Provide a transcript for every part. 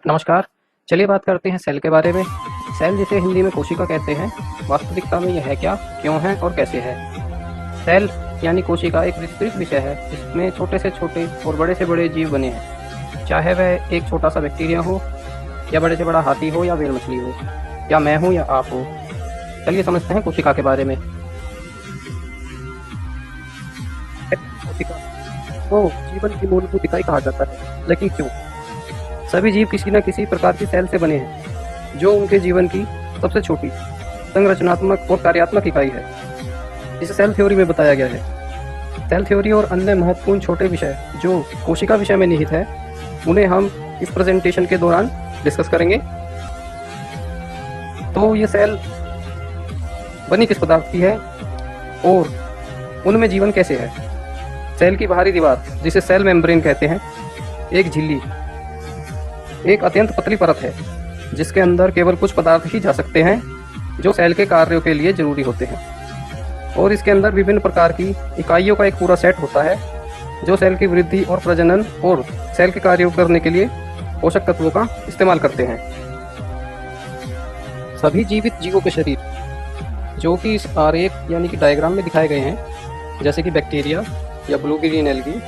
नमस्कार। चलिए बात करते हैं सेल के बारे में। सेल जिसे हिंदी में कोशिका कहते हैं, वास्तविकता में यह है क्या, क्यों है और कैसे है। सेल यानी कोशिका एक विस्तृत विषय है जिसमें छोटे से छोटे और बड़े से बड़े जीव बने हैं। चाहे वह एक छोटा सा बैक्टीरिया हो या बड़े से बड़ा हाथी हो या व्हेल मछली हो या मैं हूँ या आप हो। चलिए समझते हैं कोशिका के बारे में। कोशिका को जीवन की मूलभूत इकाई कहा जाता है, लेकिन क्यों? सभी जीव किसी न किसी प्रकार की सेल से बने हैं, जो उनके जीवन की सबसे छोटी संरचनात्मक और कार्यात्मक इकाई है। इसे सेल थ्योरी में बताया गया है। सेल थ्योरी और अन्य महत्वपूर्ण छोटे विषय जो कोशिका विषय में निहित है, उन्हें हम इस प्रेजेंटेशन के दौरान डिस्कस करेंगे। तो ये सेल बनी किस पदार्थ की है और उनमें जीवन कैसे है। सेल की बाहरी दीवार, जिसे सेल मेम्ब्रेन कहते हैं, एक झिल्ली, एक अत्यंत पतली परत है जिसके अंदर केवल कुछ पदार्थ ही जा सकते हैं जो सेल के कार्यों के लिए जरूरी होते हैं। और इसके अंदर विभिन्न प्रकार की इकाइयों का एक पूरा सेट होता है जो सेल की वृद्धि और प्रजनन और सेल के कार्यों करने के लिए पोषक तत्वों का इस्तेमाल करते हैं। सभी जीवित जीवों के शरीर, जो कि इस आरेख यानी कि डायग्राम में दिखाए गए हैं, जैसे कि बैक्टीरिया या ब्लू ग्रीन एल्गी,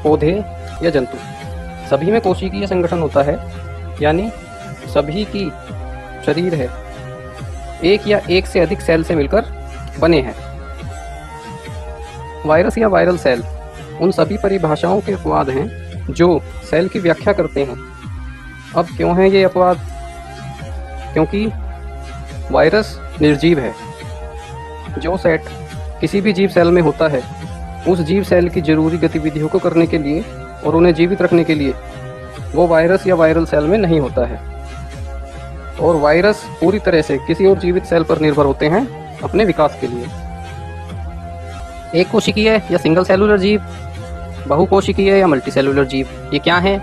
पौधे या जंतु, सभी में कोशिकीय संगठन होता है। यानी सभी की शरीर है एक या एक से अधिक सेल से मिलकर बने हैं। वायरस या वायरल सेल उन सभी परिभाषाओं के अपवाद हैं जो सेल की व्याख्या करते हैं। अब क्यों हैं ये अपवाद? क्योंकि वायरस निर्जीव है। जो सेट किसी भी जीव सेल में होता है, उस जीव सेल की जरूरी गतिविधियों को करने के लिए और उन्हें जीवित रखने के लिए वो वायरस या वायरल सेल में नहीं होता है। और वायरस पूरी तरह से किसी और जीवित सेल पर निर्भर होते हैं अपने विकास के लिए। एक कोशिकीय या सिंगल सेलुलर जीव, बहुकोशिकीय या मल्टीसेलुलर जीव, ये क्या है?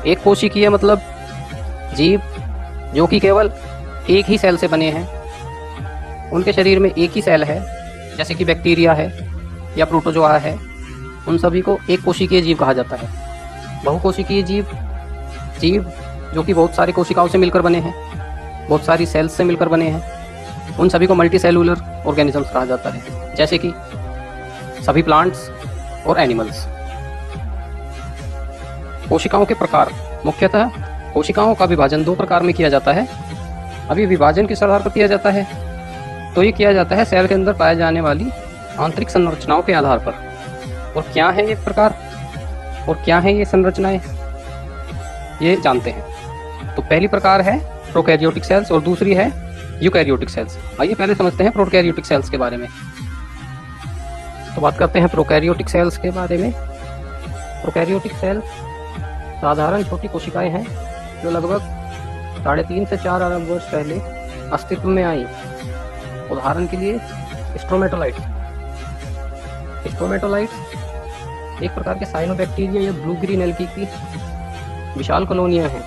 एक कोशिकीय मतलब जीव जो कि केवल एक ही सेल से बने हैं, उनके शरीर में एक ही सेल है, जैसे कि बैक्टीरिया है या प्रोटोजोआ है, उन सभी को एक कोशिकीय जीव कहा जाता है। बहुकोशिकीय जीव जो कि बहुत सारी कोशिकाओं से मिलकर बने हैं, बहुत सारी सेल्स से मिलकर बने हैं, उन सभी को मल्टीसेलुलर ऑर्गेनिजम्स कहा जाता है, जैसे कि सभी प्लांट्स और एनिमल्स। कोशिकाओं के प्रकार, मुख्यतः कोशिकाओं का विभाजन दो प्रकार में किया जाता है। अभी विभाजन किस आधार पर किया जाता है? तो ये किया जाता है सेल के अंदर पाए जाने वाली आंतरिक संरचनाओं के आधार पर। और क्या है ये प्रकार और क्या है ये संरचनाएं, ये जानते हैं। तो पहली प्रकार है प्रोकैरियोटिक सेल्स और दूसरी है यूकैरियोटिक सेल्स। आइए पहले समझते हैं प्रोकैरियोटिक सेल्स के बारे में। तो बात करते हैं प्रोकैरियोटिक सेल्स के बारे में। प्रोकैरियोटिक सेल्स साधारण छोटी कोशिकाएं हैं जो लगभग 3.5 से 4 अरब वर्ष पहले अस्तित्व में आई। उदाहरण के लिए स्ट्रोमेटोलाइट्स एक प्रकार के साइनोबैक्टीरिया या ब्लू ग्रीन एल्गी की विशाल कॉलोनियां हैं।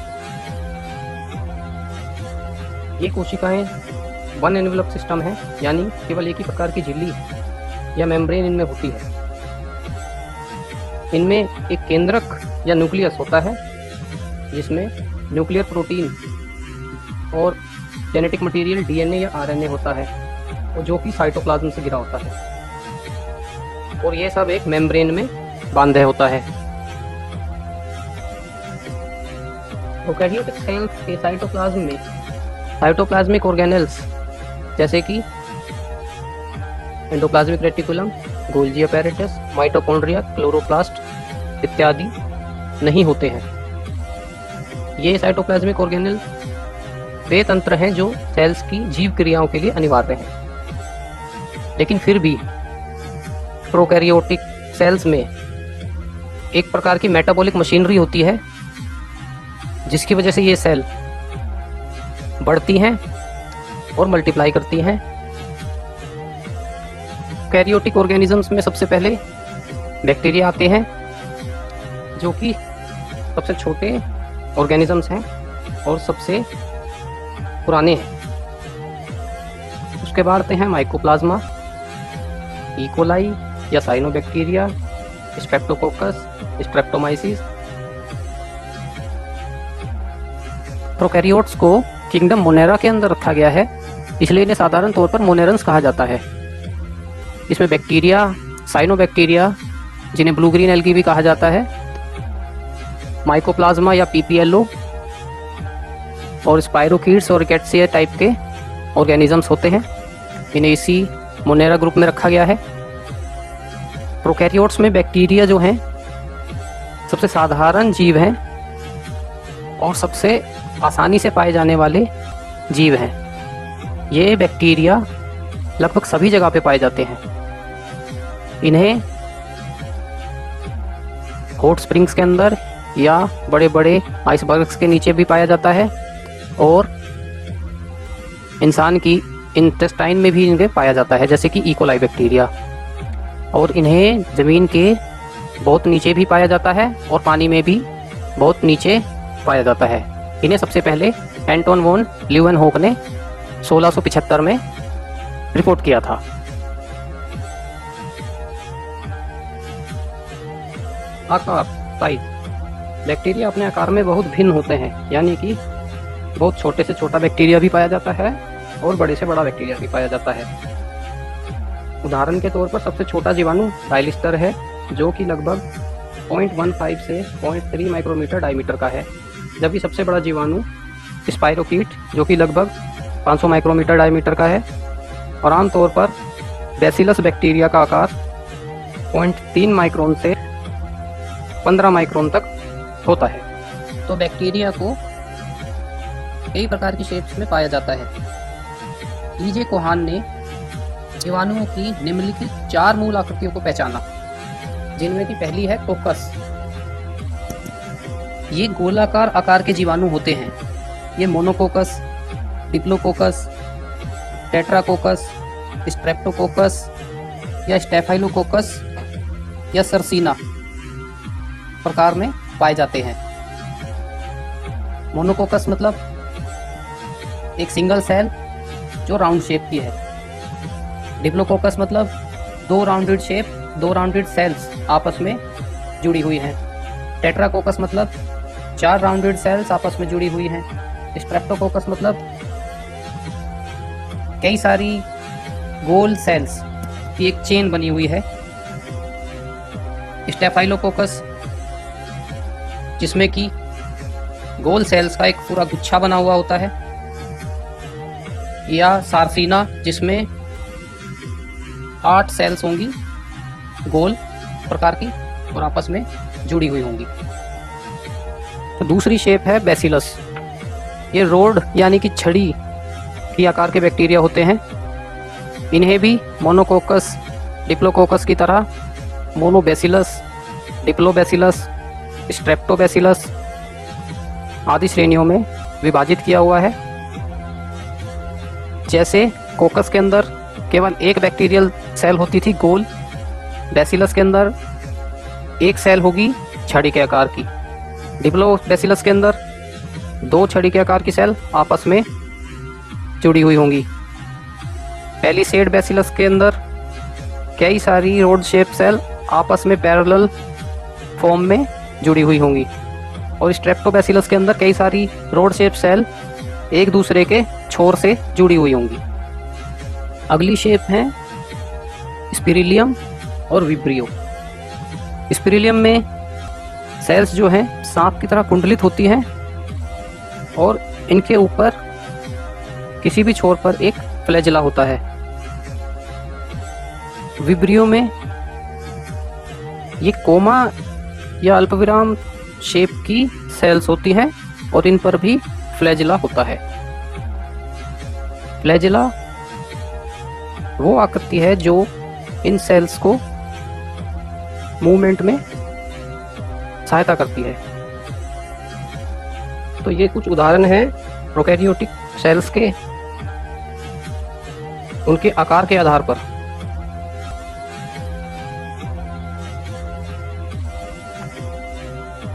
ये कोशिकाएं वन एनवेलप सिस्टम है, यानी केवल एक ही प्रकार की झिल्ली या मेम्ब्रेन इनमें होती है। इनमें एक केंद्रक या न्यूक्लियस होता है जिसमें न्यूक्लियर प्रोटीन और जेनेटिक मटेरियल डीएनए या आरएनए होता है, और जो कि साइटोप्लाज्म से घिरा होता है। और ये सब एक मेम्ब्रेन में बांधे होता है। प्रोकैरियोटिक सेल्स के साइटोप्लाज्म में साइटोप्लाज्मिक ऑर्गेनेल्स जैसे कि endoplasmic reticulum, Golgi apparatus, mitochondria, chloroplast इत्यादि नहीं होते हैं। ये साइटोप्लाज्मिक ऑर्गेनेल वे तंत्र हैं जो सेल्स की जीव क्रियाओं के लिए अनिवार्य हैं। लेकिन फिर भी प्रोकैरियोटिक सेल्स में एक प्रकार की मेटाबॉलिक मशीनरी होती है जिसकी वजह से ये सेल बढ़ती हैं और मल्टीप्लाई करती हैं। कैरियोटिक ऑर्गेनिजम्स में सबसे पहले बैक्टीरिया आते हैं, जो कि सबसे छोटे ऑर्गेनिजम्स हैं और सबसे पुराने हैं। उसके बाद आते हैं माइकोप्लाज्मा, इकोलाई या साइनोबैक्टीरिया, स्ट्रेप्टोकोकस, स्ट्रेप्टोमाइसिस, प्रोकैरियोट्स को किंगडम मोनेरा के अंदर रखा गया है, इसलिए इन्हें साधारण तौर पर मोनेरन्स कहा जाता है। इसमें बैक्टीरिया, साइनोबैक्टीरिया, जिन्हें ब्लू ग्रीन एल्गी भी कहा जाता है, माइकोप्लाज्मा या पीपीएलओ और स्पाइरोकीट्स और रिकेट्सिया टाइप के ऑर्गेनिजम्स होते हैं। इन्हें इसी मोनेरा ग्रुप में रखा गया है। प्रोकैरियोट्स में बैक्टीरिया जो हैं सबसे साधारण जीव हैं और सबसे आसानी से पाए जाने वाले जीव हैं। ये बैक्टीरिया लगभग सभी जगह पे पाए जाते हैं। इन्हें हॉट स्प्रिंग्स के अंदर या बड़े बड़े आइसबर्ग्स के नीचे भी पाया जाता है और इंसान की इंटेस्टाइन में भी इन्हें पाया जाता है, जैसे कि इकोलाई बैक्टीरिया। और इन्हें ज़मीन के बहुत नीचे भी पाया जाता है और पानी में भी बहुत नीचे पाया जाता है। इन्हें सबसे पहले एंटोन वॉन ल्यूवेनहोक ने 1675 में रिपोर्ट किया था। आकार, साइज। बैक्टीरिया अपने आकार में बहुत भिन्न होते हैं, यानी कि बहुत छोटे से छोटा बैक्टीरिया भी पाया जाता है और बड़े से बड़ा बैक्टीरिया भी पाया जाता है। उदाहरण के तौर पर सबसे छोटा जीवाणु डायलिस्टर है, जो कि लगभग 0.15 से 0.3 माइक्रोमीटर डायमीटर का है, जबकि सबसे बड़ा जीवाणु स्पाइरोकीट, जो कि लगभग 500 माइक्रोमीटर डायमीटर का है। और आमतौर पर बैसिलस बैक्टीरिया का आकार 0.3 माइक्रोन से 15 माइक्रोन तक होता है। तो बैक्टीरिया को कई प्रकार की शेप्स में पाया जाता है। ईजे कोहान ने जीवाणुओं की निम्नलिखित 4 मूल आकृतियों को पहचाना, जिनमें की पहली है कोकस। ये गोलाकार आकार के जीवाणु होते हैं। ये मोनोकोकस, डिप्लोकोकस, टेट्राकोकस, स्ट्रेप्टोकोकस या स्टेफाइलोकोकस या सरसीना प्रकार में पाए जाते हैं। मोनोकोकस मतलब एक सिंगल सेल जो राउंड शेप की है। डिप्लोकोकस मतलब 2 राउंडेड शेप, 2 राउंडेड सेल्स आपस में जुड़ी हुई हैं। टेट्राकोकस मतलब 4 राउंडेड सेल्स आपस में जुड़ी हुई हैं। स्ट्रेप्टोकोकस मतलब कई सारी गोल सेल्स की एक चेन बनी हुई है। स्टेफाइलोकोकस जिसमें कि गोल सेल्स का एक पूरा गुच्छा बना हुआ होता है, या सार्सिना जिसमें 8 सेल्स होंगी गोल प्रकार की और आपस में जुड़ी हुई होंगी। तो दूसरी शेप है बैसिलस। ये रोड यानी कि छड़ी की आकार के बैक्टीरिया होते हैं। इन्हें भी मोनोकोकस, डिप्लोकोकस की तरह मोनोबैसिलस, डिप्लोबैसिलस, स्ट्रेप्टोबैसिलस आदि श्रेणियों में विभाजित किया हुआ है। जैसे कोकस के अंदर केवल एक बैक्टीरियल सेल होती थी गोल, बैसिलस के अंदर एक सेल होगी छड़ी के आकार की, डिप्लोबैसिलस के अंदर 2 छड़ी के आकार की सेल आपस में जुड़ी हुई होंगी। पैलिसेड बैसिलस के अंदर कई सारी रोड शेप सेल आपस में पैरेलल फॉर्म में जुड़ी हुई होंगी और स्ट्रेप्टोबैसिलस के अंदर कई सारी रोड शेप सेल एक दूसरे के छोर से जुड़ी हुई होंगी। अगली शेप है स्पिरिलियम और विब्रियो। स्पिरिलियम में सेल्स जो हैं सांप की तरह कुंडलित होती हैं और इनके ऊपर किसी भी छोर पर एक फ्लैजिला होता है। विब्रियो में ये कोमा या अल्पविराम शेप की सेल्स होती हैं और इन पर भी फ्लैजिला होता है। फ्लैजिला वो आकृति है जो इन सेल्स को मूवमेंट में सहायता करती है। तो ये कुछ उदाहरण हैं प्रोकैरियोटिक सेल्स के, उनके आकार के आधार पर।